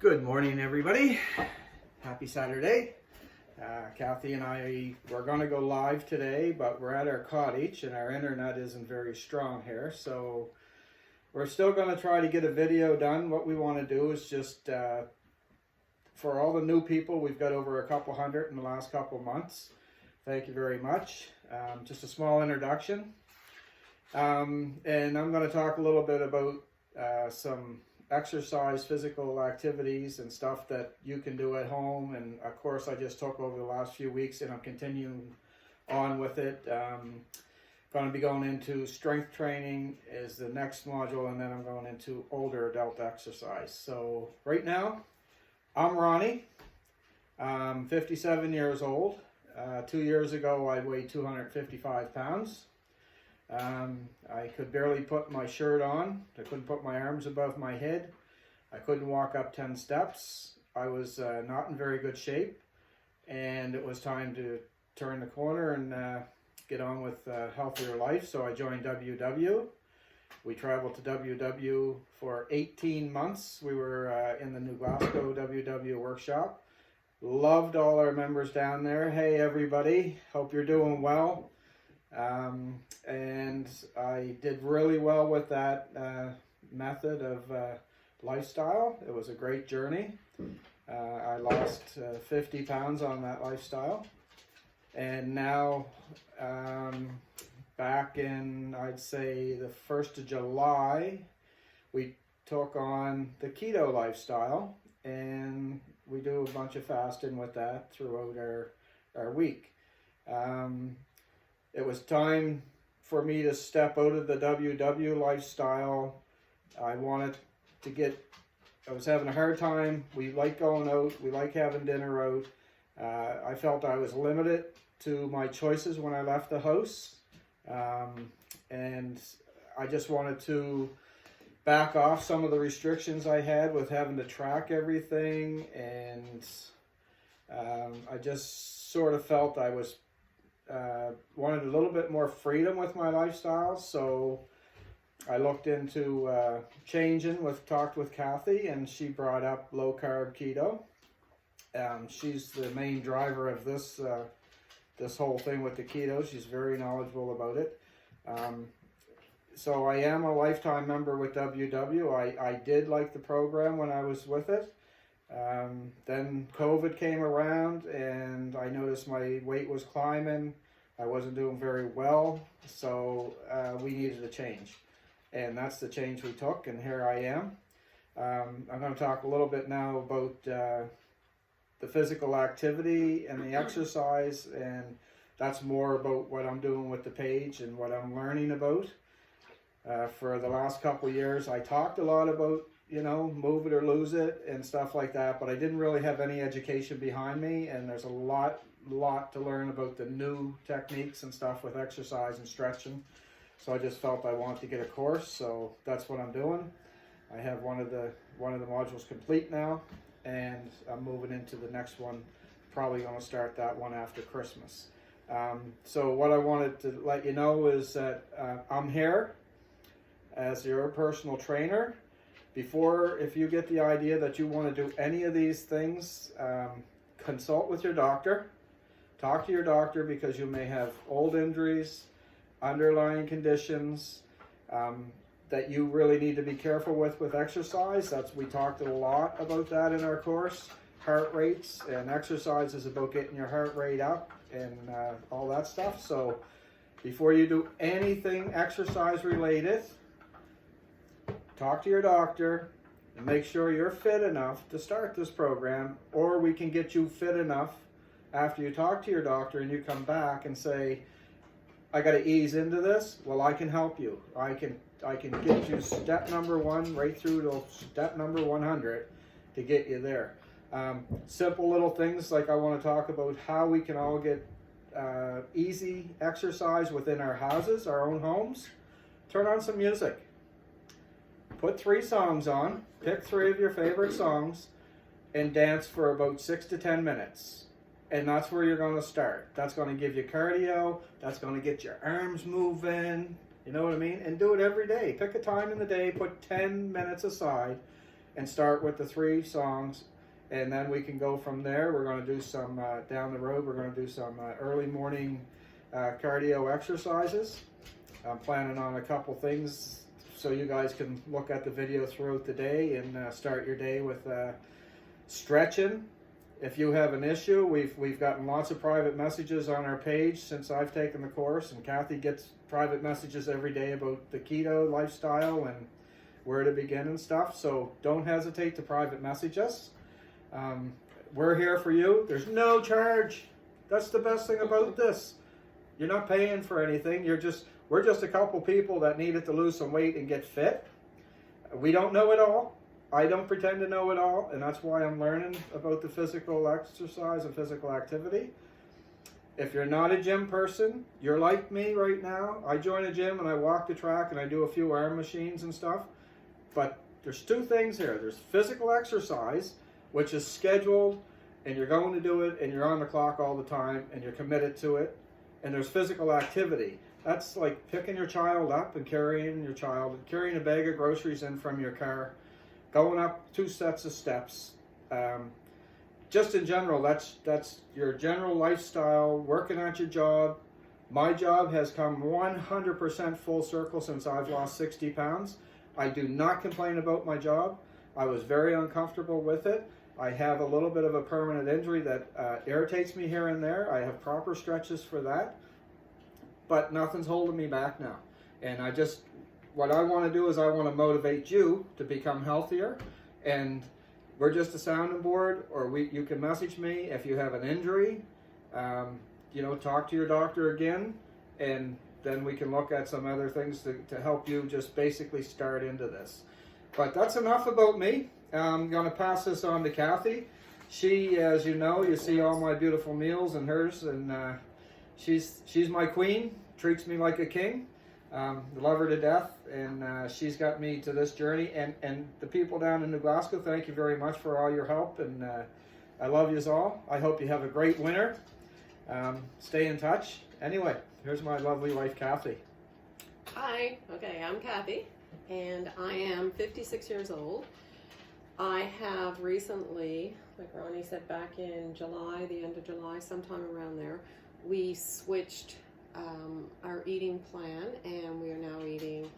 Good morning, everybody. Happy Saturday. Kathy and I were going to go live today, but we're at our cottage and our internet isn't very strong here. So we're still going to try to get a video done. What we want to do is just, for all the new people, we've got over a couple hundred in the last couple months. Thank you very much. Just a small introduction. And I'm going to talk a little bit about some exercise, physical activities and stuff that you can do at home. And of course I just took over the last few weeks and I'm continuing on with it. Going to be going into strength training is the next module, and then I'm going into older adult exercise. So right now I'm Ronnie. I'm 57 years old. 2 years ago I weighed 255 pounds. I could barely put my shirt on. I couldn't put my arms above my head. I couldn't walk up 10 steps. I was not in very good shape, and it was time to turn the corner and get on with a healthier life. So I joined WW. We traveled to WW for 18 months. We were in the New Glasgow WW workshop. Loved all our members down there. Hey everybody, hope you're doing well. And I did really well with that method of lifestyle. It was a great journey. I lost 50 pounds on that lifestyle. And now, back in, I'd say the 1st of July, we took on the keto lifestyle, and we do a bunch of fasting with that throughout our week. It was time for me to step out of the WW lifestyle. I was having a hard time. We like going out. We like having dinner out. I felt I was limited to my choices when I left the house. And I just wanted to back off some of the restrictions I had with having to track everything. And I just sort of felt I was wanted a little bit more freedom with my lifestyle, so I looked into talked with Kathy, and she brought up low carb keto. She's the main driver of this whole thing with the keto. She's very knowledgeable about it. So I am a lifetime member with WW. I did like the program when I was with it. Then COVID came around and I noticed my weight was climbing. I wasn't doing very well, so we needed a change. And that's the change we took, and here I am. I'm going to talk a little bit now about the physical activity and the exercise, and that's more about what I'm doing with the page and what I'm learning about. For the last couple of years, I talked a lot about move it or lose it and stuff like that, but I didn't really have any education behind me, and there's a lot to learn about the new techniques and stuff with exercise and stretching. So I just felt I wanted to get a course, so that's what I'm doing. I have one of the modules complete now, and I'm moving into the next one. Probably going to start that one after Christmas. So what I wanted to let you know is that I'm here as your personal trainer. If you get the idea that you want to do any of these things, consult with your doctor. Talk to your doctor, because you may have old injuries, underlying conditions that you really need to be careful with exercise. We talked a lot about that in our course. Heart rates, and exercise is about getting your heart rate up and all that stuff. So before you do anything exercise related, talk to your doctor and make sure you're fit enough to start this program, or we can get you fit enough after you talk to your doctor and you come back and say, I got to ease into this. Well, I can help you. I can get you step number 1 right through to step number 100 to get you there. Simple little things like I want to talk about how we can all get easy exercise within our houses, our own homes. Turn on some music. Put 3 songs on, pick 3 of your favorite songs, and dance for about 6 to 10 minutes. And that's where you're going to start. That's going to give you cardio. That's going to get your arms moving. You know what I mean? And do it every day. Pick a time in the day, put 10 minutes aside, and start with the 3 songs, and then we can go from there. We're going to do some, down the road, we're going to do some early morning cardio exercises. I'm planning on a couple things so you guys can look at the video throughout the day and start your day with stretching. If you have an issue, we've gotten lots of private messages on our page since I've taken the course, and Kathy gets private messages every day about the keto lifestyle and where to begin and stuff. So don't hesitate to private message us. We're here for you. There's no charge. That's the best thing about this. You're not paying for anything. We're just a couple people that needed to lose some weight and get fit. We don't know it all. I don't pretend to know it all, and that's why I'm learning about the physical exercise and physical activity. If you're not a gym person, you're like me right now. I join a gym and I walk the track and I do a few arm machines and stuff. But there's 2 things here. There's physical exercise, which is scheduled, and you're going to do it, and you're on the clock all the time, and you're committed to it. And there's physical activity. That's like picking your child up and carrying a bag of groceries in from your car, going up 2 sets of steps. Just in general, that's your general lifestyle, working at your job. My job has come 100% full circle since I've lost 60 pounds. I do not complain about my job. I was very uncomfortable with it. I have a little bit of a permanent injury that irritates me here and there. I have proper stretches for that, but nothing's holding me back now. And what I want to do is I want to motivate you to become healthier, and we're just a sounding board, or you can message me if you have an injury. Talk to your doctor again, and then we can look at some other things to help you just basically start into this. But that's enough about me. I'm going to pass this on to Kathy. She, as you know, you see all my beautiful meals and hers, and she's my queen, treats me like a king. Love her to death, and she's got me to this journey. And the people down in New Glasgow, thank you very much for all your help, and I love yous all. I hope you have a great winter. Stay in touch. Anyway, here's my lovely wife, Kathy. Hi, okay, I'm Kathy, and I am 56 years old. I have recently, like Ronnie said, back in July, the end of July, sometime around there, we switched our eating plan, and we are now eating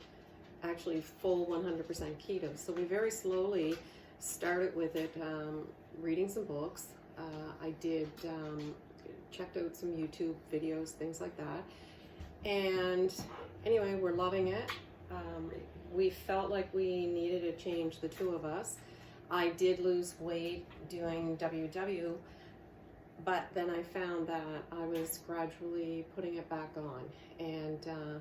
actually full 100% keto. So we very slowly started with it, reading some books. I did checked out some YouTube videos, things like that. And anyway, we're loving it. We felt like we needed a change, the 2 of us. I did lose weight doing WW, but then I found that I was gradually putting it back on. And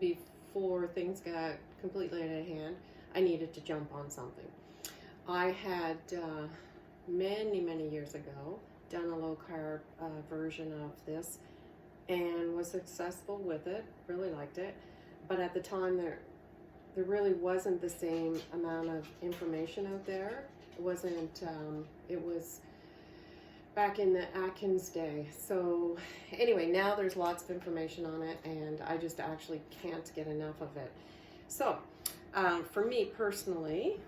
before things got completely out of hand, I needed to jump on something. I had many years ago done a low-carb version of this and was successful with it, really liked it. But at the time, there really wasn't the same amount of information out there. It wasn't, it was back in the Atkins day. So anyway, now there's lots of information on it, and I just actually can't get enough of it. So for me personally,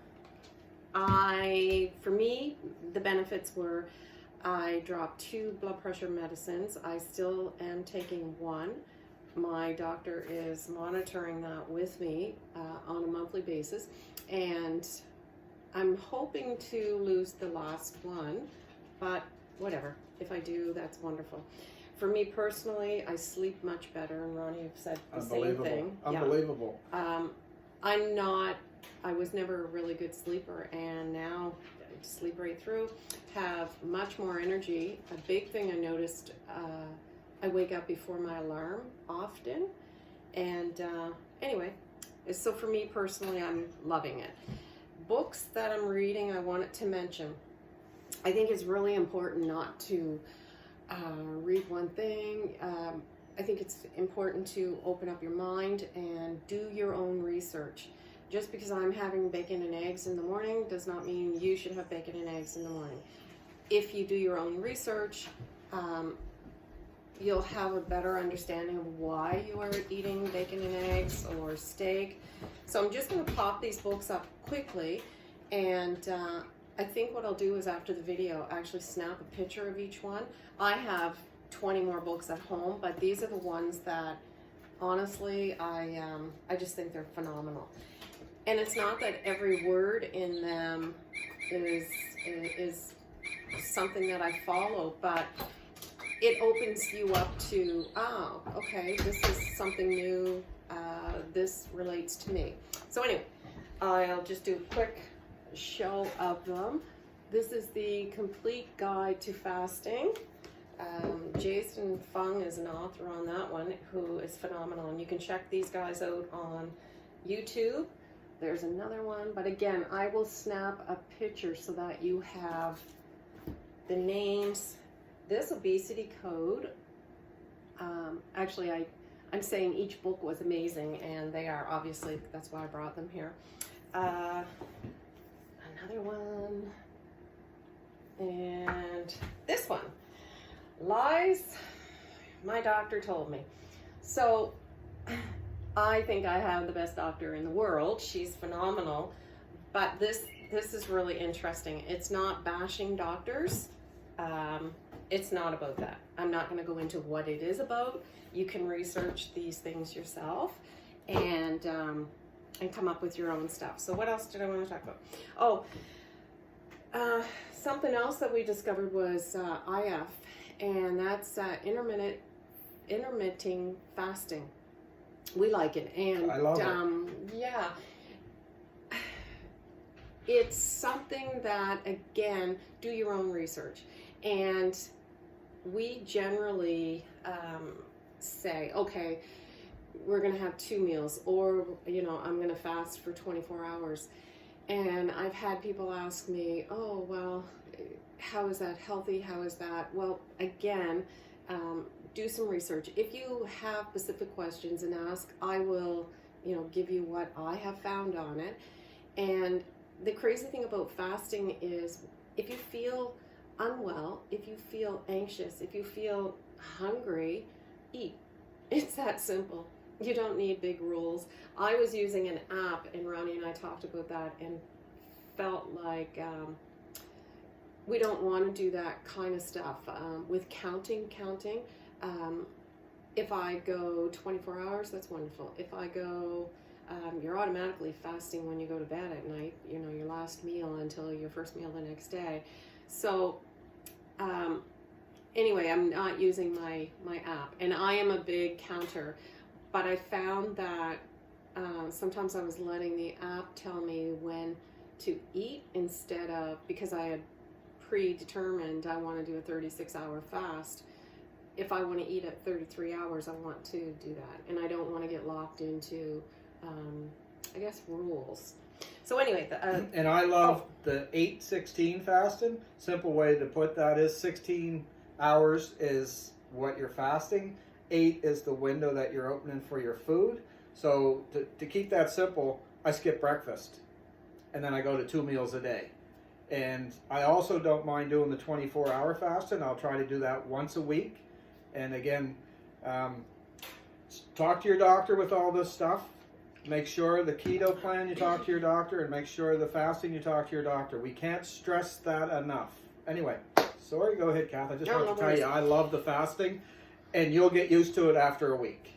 the benefits were, I dropped 2 blood pressure medicines. I still am taking 1. My doctor is monitoring that with me on a monthly basis, and I'm hoping to lose the last one, but whatever. If I do, that's wonderful. For me personally, I sleep much better, and Ronnie have said the same thing. Unbelievable. Yeah. I was never a really good sleeper, and now I sleep right through, have much more energy. A big thing I noticed, I wake up before my alarm often, and anyway, so for me personally, I'm loving it. Books that I'm reading, I wanted to mention. I think it's really important not to read one thing. I think it's important to open up your mind and do your own research. Just because I'm having bacon and eggs in the morning does not mean you should have bacon and eggs in the morning. If you do your own research, you'll have a better understanding of why you are eating bacon and eggs or steak. So I'm just going to pop these books up quickly, And I think what I'll do is after the video, actually snap a picture of each one. I have 20 more books at home, but these are the ones that honestly I just think they're phenomenal. And it's not that every word in them is something that I follow, but it opens you up to, oh, okay, this is something new. This relates to me. So anyway, I'll just do a quick show of them. This is the Complete Guide to Fasting. Jason Fung is an author on that one who is phenomenal, and you can check these guys out on YouTube. There's another one, but again, I will snap a picture so that you have the names. This obesity code, actually I'm saying each book was amazing, and they are, obviously, that's why I brought them here. Another one, and this one, Lies My Doctor Told Me. So I think I have the best doctor in the world. She's phenomenal, but this is really interesting. It's not bashing doctors. It's not about that. I'm not going to go into what it is about. You can research these things yourself and come up with your own stuff. So what else did I want to talk about? Oh, something else that we discovered was IF, and that's intermittent fasting. We like it, and I love it. Yeah, it's something that, again, do your own research. And we generally say, okay, we're going to have 2 meals, or, you know, I'm going to fast for 24 hours. And I've had people ask me, oh, well, how is that healthy? How is that? Well, again, do some research. If you have specific questions and ask, I will, you know, give you what I have found on it. And the crazy thing about fasting is if you feel unwell, if you feel anxious, if you feel hungry, eat. It's that simple. You don't need big rules. I was using an app, and Ronnie and I talked about that and felt like we don't want to do that kind of stuff with counting. If I go 24 hours, that's wonderful. If I go, you're automatically fasting when you go to bed at night, you know, your last meal until your first meal the next day. So anyway, I'm not using my app, and I am a big counter, but I found that sometimes I was letting the app tell me when to eat instead of, because I had predetermined I want to do a 36-hour fast. If I want to eat at 33 hours, I want to do that, and I don't want to get locked into, I guess, rules. So anyway, and I love the 8-16 fasting. Simple way to put that is 16 hours is what you're fasting. 8 is the window that you're opening for your food. So to keep that simple, I skip breakfast, and then I go to 2 meals a day. And I also don't mind doing the 24-hour fasting. I'll try to do that once a week. And again, talk to your doctor with all this stuff. Make sure the keto plan, you talk to your doctor, and make sure the fasting, you talk to your doctor. We can't stress that enough. Anyway, sorry, go ahead, Kath. I just want to tell you, I love the fasting, and you'll get used to it after a week.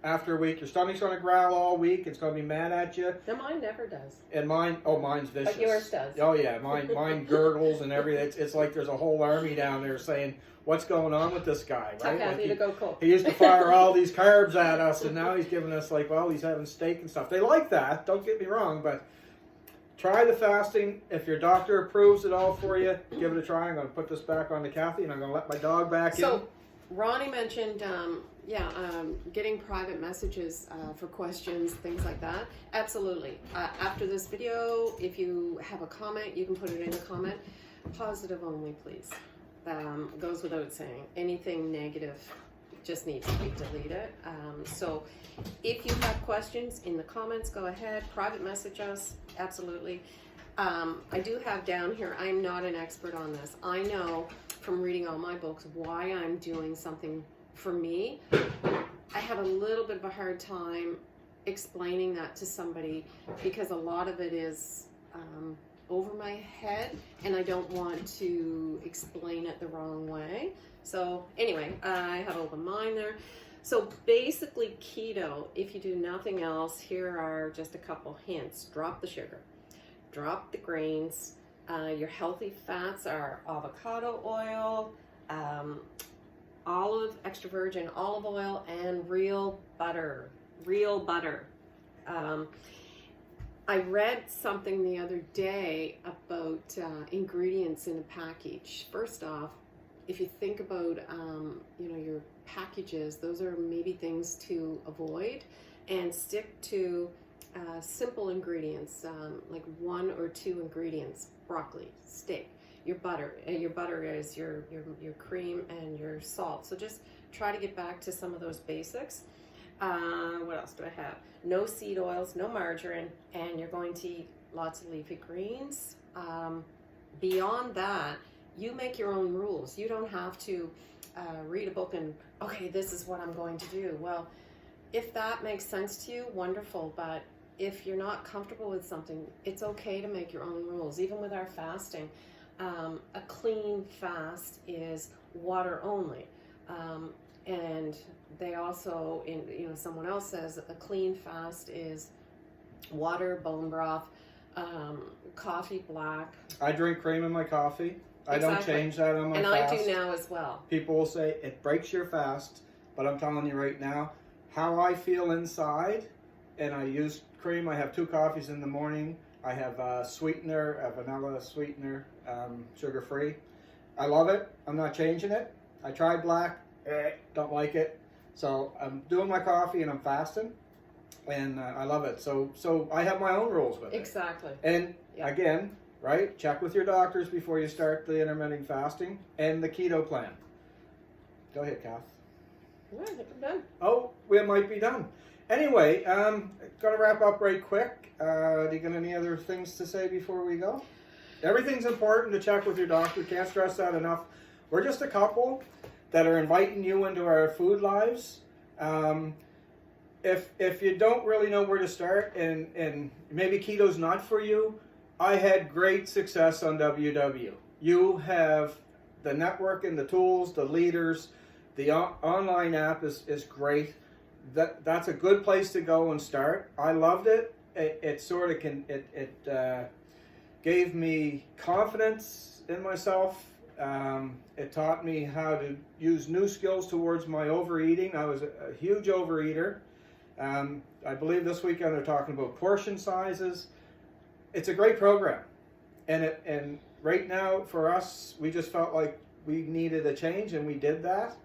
After a week, your stomach's going to growl all week. It's going to be mad at you. No, mine never does. And mine's vicious. But yours does. Oh yeah, mine gurgles and everything. It's like there's a whole army down there saying, "What's going on with this guy?" Right? Tell Kathy like to go cook. He used to fire all these carbs at us, and now he's giving us like, well, he's having steak and stuff. They like that. Don't get me wrong, but try the fasting. If your doctor approves it all for you, give it a try. I'm going to put this back on to Kathy, and I'm going to let my dog back in. So Ronnie mentioned, getting private messages for questions, things like that. Absolutely. After this video, if you have a comment, you can put it in the comment. Positive only, please. Goes without saying. Anything negative just needs to be deleted. So if you have questions in the comments, go ahead. Private message us. Absolutely. I do have down here, I'm not an expert on this. I know from reading all my books why I'm doing something for me. I have a little bit of a hard time explaining that to somebody because a lot of it is over my head, and I don't want to explain it the wrong way. So anyway, I have open mind there. So basically keto, if you do nothing else, here are just a couple hints. Drop the sugar, drop the grains. Your healthy fats are avocado oil, extra virgin olive oil, and real butter. I read something the other day about ingredients in a package. First off, if you think about your packages, those are maybe things to avoid, and stick to simple ingredients, like 1 or 2 ingredients: broccoli, steak, your butter. Your butter is your cream and your salt. So just try to get back to some of those basics. What else do I have? No seed oils, no margarine, and you're going to eat lots of leafy greens. Beyond that, you make your own rules. You don't have to read a book and, okay, this is what I'm going to do. Well, if that makes sense to you, wonderful. But if you're not comfortable with something, it's okay to make your own rules. Even with our fasting, a clean fast is water only. And they also, someone else says a clean fast is water, bone broth, coffee black. I drink cream in my coffee. I Exactly. don't change that on my And fast. I do now as well. People will say it breaks your fast, but I'm telling you right now, how I feel inside, and I use cream. I have 2 coffees in the morning. I have a sweetener, a vanilla sweetener, sugar-free. I love it. I'm not changing it. I tried black, don't like it. So I'm doing my coffee and I'm fasting, and I love it. So I have my own rules with it. Exactly. And Yeah. again, right, check with your doctors before you start the intermittent fasting and the keto plan. Go ahead, Kath. Yeah, I think I'm done. Oh, we might be done. Anyway, gonna wrap up right quick. Do you got any other things to say before we go? Everything's important to check with your doctor. Can't stress that enough. We're just a couple that are inviting you into our food lives. If you don't really know where to start, and maybe keto's not for you, I had great success on WW. You have the network and the tools, the leaders, the online app is great. That's a good place to go and start. I loved it. It sort of gave me confidence in myself. It taught me how to use new skills towards my overeating. I was a huge overeater. I believe this weekend they're talking about portion sizes. It's a great program, and right now for us, we just felt like we needed a change, and we did that.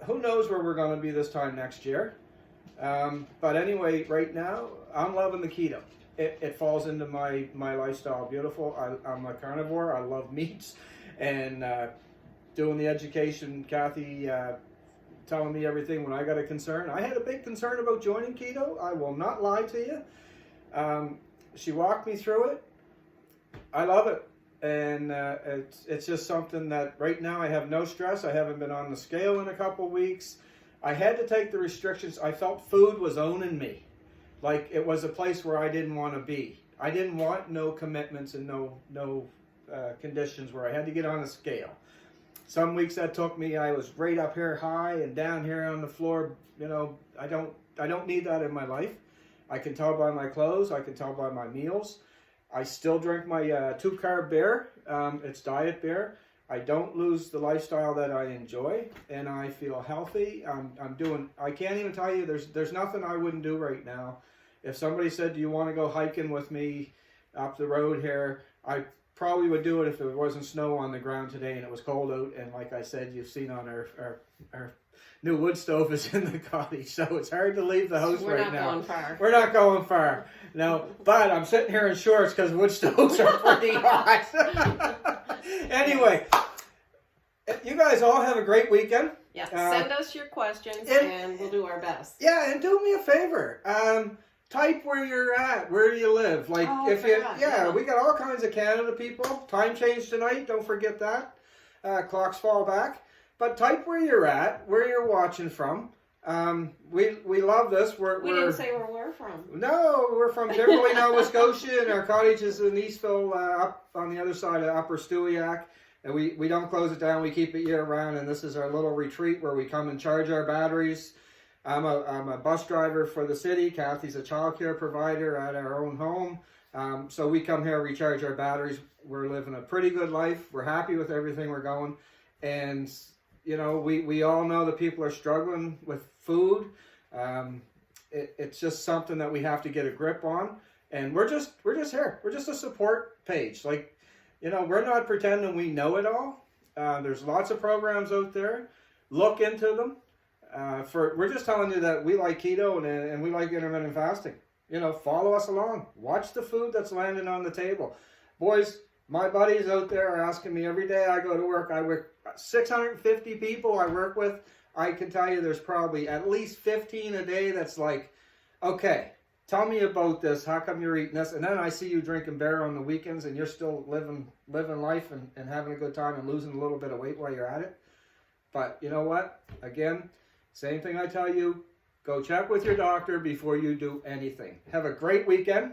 Who knows where we're going to be this time next year? But anyway, right now I'm loving the keto. It falls into my lifestyle beautiful. I'm a carnivore. I love meats, and doing the education, Kathy telling me everything when I got a concern. I had a big concern about joining keto. I will not lie to you. She walked me through it. I love it. And it's just something that right now I have no stress. I haven't been on the scale in a couple weeks. I had to take the restrictions. I felt food was owning me. Like it was a place where I didn't want to be. I didn't want no commitments and no conditions where I had to get on a scale. Some weeks that took me, I was right up here high and down here on the floor. I don't need that in my life. I can tell by my clothes. I can tell by my meals. I still drink my 2-carb beer. It's diet beer. I don't lose the lifestyle that I enjoy, and I feel healthy. I can't even tell you, there's nothing I wouldn't do right now. If somebody said, do you want to go hiking with me up the road here, I probably would do it if there wasn't snow on the ground today and it was cold out. And like I said, you've seen on our new wood stove is in the cottage, so it's hard to leave the house right now. We're not going far. We're not going far. No, but I'm sitting here in shorts because wood stoves are pretty hot. Anyway, you guys all have a great weekend. Yeah, send us your questions and we'll do our best. Yeah, and do me a favor. Type where you're at, where you live. Like we got all kinds of Canada people. Time change tonight. Don't forget that. Clocks fall back. But type where you're at, where you're watching from. We love this. We didn't say where we're from. No, we're from Kimberley, Nova Scotia, and our cottage is in Eastville, up on the other side of Upper Stewiacke. And we don't close it down. We keep it year round. And this is our little retreat where we come and charge our batteries. I'm a bus driver for the city. Kathy's a childcare provider at our own home. So we come here, recharge our batteries. We're living a pretty good life. We're happy with everything we're going. And, you know, we all know that people are struggling with food. It's just something that we have to get a grip on. And we're just here. We're just a support page. Like, you know, we're not pretending we know it all. There's lots of programs out there. Look into them. We're just telling you that we like keto and we like intermittent fasting. You know, follow us along. Watch the food that's landing on the table. Boys, my buddies out there are asking me every day I go to work. I work 650 people I work with. I can tell you there's probably at least 15 a day that's like, okay, tell me about this. How come you're eating this? And then I see you drinking beer on the weekends and you're still living life and having a good time and losing a little bit of weight while you're at it. But you know what? Again, same thing I tell you. Go check with your doctor before you do anything. Have a great weekend.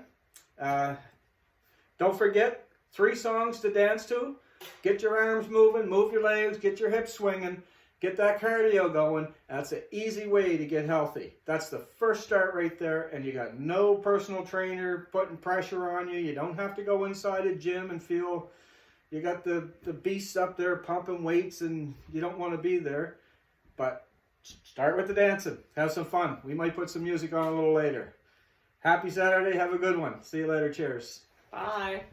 Don't forget, 3 songs to dance to. Get your arms moving, move your legs, get your hips swinging, get that cardio going. That's an easy way to get healthy. That's the first start right there, and you got no personal trainer putting pressure on you. You don't have to go inside a gym and feel you got the beasts up there pumping weights and you don't want to be there. But start with the dancing. Have some fun. We might put some music on a little later. Happy Saturday. Have a good one. See you later. Cheers. Bye.